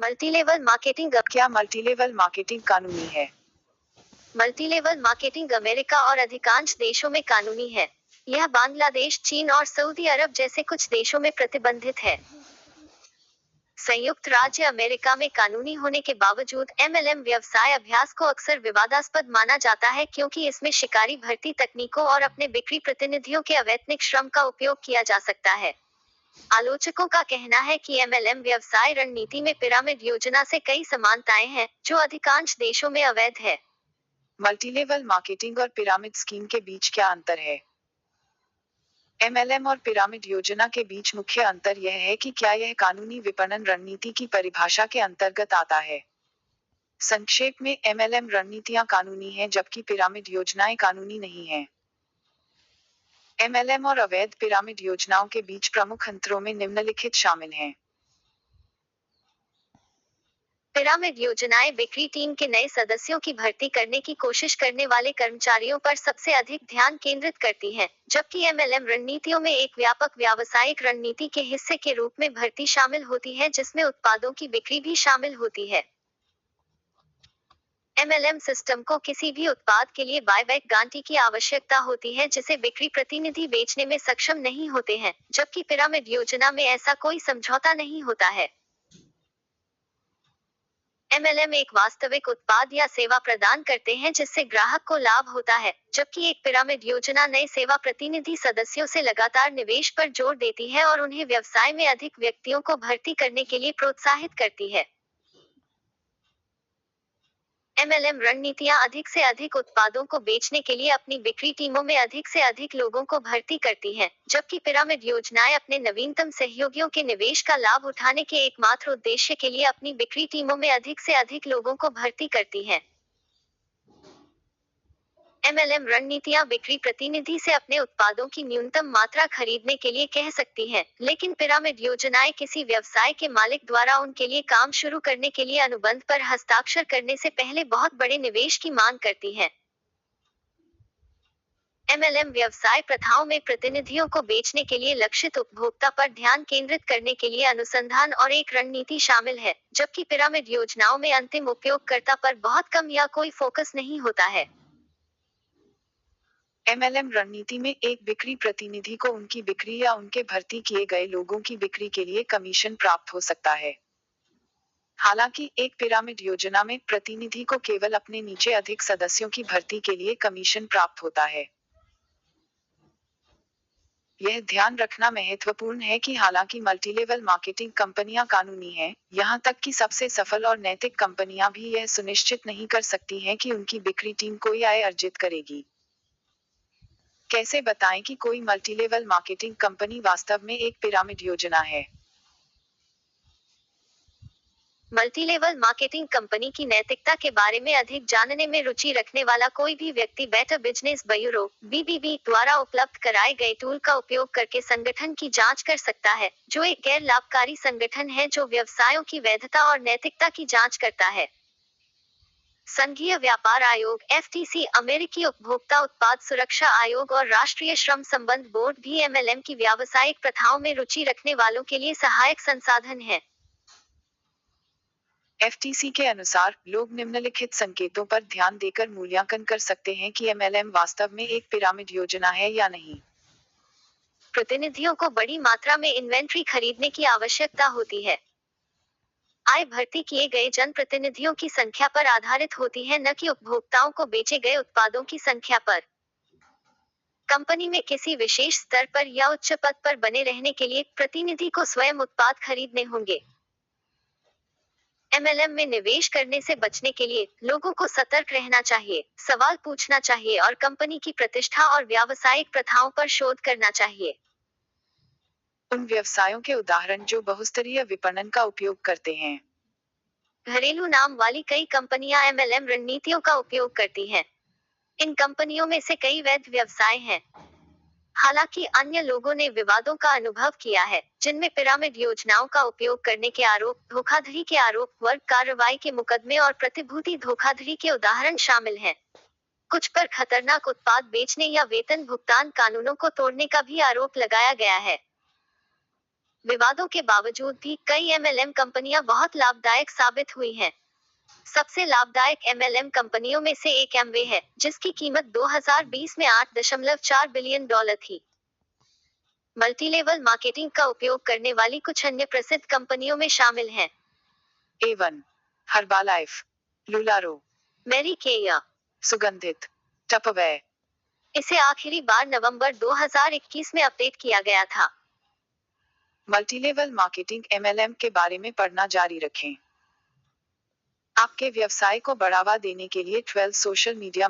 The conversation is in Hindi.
Multilevel marketing. क्या मल्टीलेवल मार्केटिंग कानूनी है? मल्टीलेवल मार्केटिंग अमेरिका और अधिकांश देशों में कानूनी है। यह बांग्लादेश, चीन और सऊदी अरब जैसे कुछ देशों में प्रतिबंधित है। संयुक्त राज्य अमेरिका में कानूनी होने के बावजूद एमएलएम व्यवसाय अभ्यास को अक्सर विवादास्पद माना जाता है, क्योंकि इसमें शिकारी भर्ती तकनीकों और अपने बिक्री प्रतिनिधियों के अवैतनिक श्रम का उपयोग किया जा सकता है। आलोचकों का कहना है कि एमएलएम व्यवसाय रणनीति में पिरामिड योजना से कई समानताएं हैं, जो अधिकांश देशों में अवैध है। मल्टीलेवल मार्केटिंग और पिरामिड स्कीम के बीच क्या अंतर है? एमएलएम और पिरामिड योजना के बीच मुख्य अंतर यह है कि क्या यह कानूनी विपणन रणनीति की परिभाषा के अंतर्गत आता है। संक्षेप में, एमएलएम रणनीतियां कानूनी हैं जबकि पिरामिड योजनाएं कानूनी नहीं हैं। एमएलएम और अवैध पिरामिड योजनाओं के बीच प्रमुख अंतरों में निम्नलिखित शामिल हैं। पिरामिड योजनाएं बिक्री टीम के नए सदस्यों की भर्ती करने की कोशिश करने वाले कर्मचारियों पर सबसे अधिक ध्यान केंद्रित करती हैं, जबकि एमएलएम रणनीतियों में एक व्यापक व्यावसायिक रणनीति के हिस्से के रूप में भर्ती शामिल होती है, जिसमें उत्पादों की बिक्री भी शामिल होती है। एमएलएम सिस्टम को किसी भी उत्पाद के लिए बायबैक गारंटी की आवश्यकता होती है, जिसे बिक्री प्रतिनिधि बेचने में सक्षम नहीं होते हैं, जबकि पिरामिड योजना में ऐसा कोई समझौता नहीं होता है। एमएलएम एक वास्तविक उत्पाद या सेवा प्रदान करते हैं जिससे ग्राहक को लाभ होता है, जबकि एक पिरामिड योजना नए सेवा प्रतिनिधि सदस्यों से लगातार निवेश पर जोर देती है और उन्हें व्यवसाय में अधिक व्यक्तियों को भर्ती करने के लिए प्रोत्साहित करती है। एमएलएम रणनीतियां अधिक से अधिक उत्पादों को बेचने के लिए अपनी बिक्री टीमों में अधिक से अधिक लोगों को भर्ती करती हैं, जबकि पिरामिड योजनाएं अपने नवीनतम सहयोगियों के निवेश का लाभ उठाने के एकमात्र उद्देश्य के लिए अपनी बिक्री टीमों में अधिक से अधिक लोगों को भर्ती करती हैं। एमएलएम रणनीतियां बिक्री प्रतिनिधि से अपने उत्पादों की न्यूनतम मात्रा खरीदने के लिए कह सकती हैं, लेकिन पिरामिड योजनाएं किसी व्यवसाय के मालिक द्वारा उनके लिए काम शुरू करने के लिए अनुबंध पर हस्ताक्षर करने से पहले बहुत बड़े निवेश की मांग करती हैं। एमएलएम व्यवसाय प्रथाओं में प्रतिनिधियों को बेचने के लिए लक्षित उपभोक्ता पर ध्यान केंद्रित करने के लिए अनुसंधान और एक रणनीति शामिल है, जबकि पिरामिड योजनाओं में अंतिम उपयोगकर्ता पर बहुत कम या कोई फोकस नहीं होता है। एमएलएम रणनीति में एक बिक्री प्रतिनिधि को उनकी बिक्री या उनके भर्ती किए गए लोगों की बिक्री के लिए कमीशन प्राप्त हो सकता है। हालांकि एक पिरामिड योजना में प्रतिनिधि को केवल अपने नीचे अधिक सदस्यों की भर्ती के लिए कमीशन प्राप्त होता है। यह ध्यान रखना महत्वपूर्ण है कि हालांकि मल्टीलेवल मार्केटिंग कंपनियां कानूनी हैं, यहां तक कि सबसे सफल और नैतिक कंपनियां भी यह सुनिश्चित नहीं कर सकती हैं कि उनकी बिक्री टीम कोई आय अर्जित करेगी। कैसे बताएं कि कोई मल्टीलेवल मार्केटिंग कंपनी वास्तव में एक पिरामिड योजना है? मल्टीलेवल मार्केटिंग कंपनी की नैतिकता के बारे में अधिक जानने में रुचि रखने वाला कोई भी व्यक्ति बेटर बिजनेस ब्यूरो (बीबीबी) द्वारा उपलब्ध कराए गए टूल का उपयोग करके संगठन की जांच कर सकता है, जो एक गैर लाभकारी संगठन है जो व्यवसायों की वैधता और नैतिकता की जांच करता है। संघीय व्यापार आयोग (एफटीसी), अमेरिकी उपभोक्ता उत्पाद सुरक्षा आयोग और राष्ट्रीय श्रम संबंध बोर्ड भी एमएलएम की व्यावसायिक प्रथाओं में रुचि रखने वालों के लिए सहायक संसाधन हैं। एफटीसी के अनुसार, लोग निम्नलिखित संकेतों पर ध्यान देकर मूल्यांकन कर सकते हैं कि एमएलएम वास्तव में एक पिरामिड योजना है या नहीं। प्रतिनिधियों को बड़ी मात्रा में इन्वेंट्री खरीदने की आवश्यकता होती है। आय भर्ती किए गए जनप्रतिनिधियों की संख्या पर आधारित होती है, न कि उपभोक्ताओं को बेचे गए उत्पादों की संख्या पर। कंपनी में किसी विशेष स्तर पर या उच्च पद पर बने रहने के लिए प्रतिनिधि को स्वयं उत्पाद खरीदने होंगे। एमएलएम में निवेश करने से बचने के लिए लोगों को सतर्क रहना चाहिए, सवाल पूछना चाहिए और कंपनी की प्रतिष्ठा और व्यावसायिक प्रथाओं पर शोध करना चाहिए। उन व्यवसायों के उदाहरण जो बहुस्तरीय विपणन का उपयोग करते हैं। घरेलू नाम वाली कई कंपनियां एमएलएम रणनीतियों का उपयोग करती हैं। इन कंपनियों में से कई वैध व्यवसाय हैं। हालांकि अन्य लोगों ने विवादों का अनुभव किया है, जिनमें पिरामिड योजनाओं का उपयोग करने के आरोप, धोखाधड़ी के आरोप, वर्ग कार्रवाई के मुकदमे और प्रतिभूति धोखाधड़ी के उदाहरण शामिल हैं। कुछ पर खतरनाक उत्पाद बेचने या वेतन भुगतान कानूनों को तोड़ने का भी आरोप लगाया गया है। विवादों के बावजूद भी कई एमएलएम कंपनियां बहुत लाभदायक साबित हुई हैं। सबसे लाभदायक एमएलएम कंपनियों में से एक एमवे है, जिसकी कीमत 2020 में $8.4 बिलियन थी। मल्टीलेवल मार्केटिंग का उपयोग करने वाली कुछ अन्य प्रसिद्ध कंपनियों में शामिल हैं A1 हर्बालाइफ, लुलारो, मैरी केया। सुगंधित, टपरवेयर। इसे आखिरी बार नवंबर 2021 में अपडेट किया गया था। मल्टीलेवल मार्केटिंग MLM के बारे में पढ़ना जारी रखें। आपके व्यवसाय को बढ़ावा देने के लिए 12 सोशल मीडिया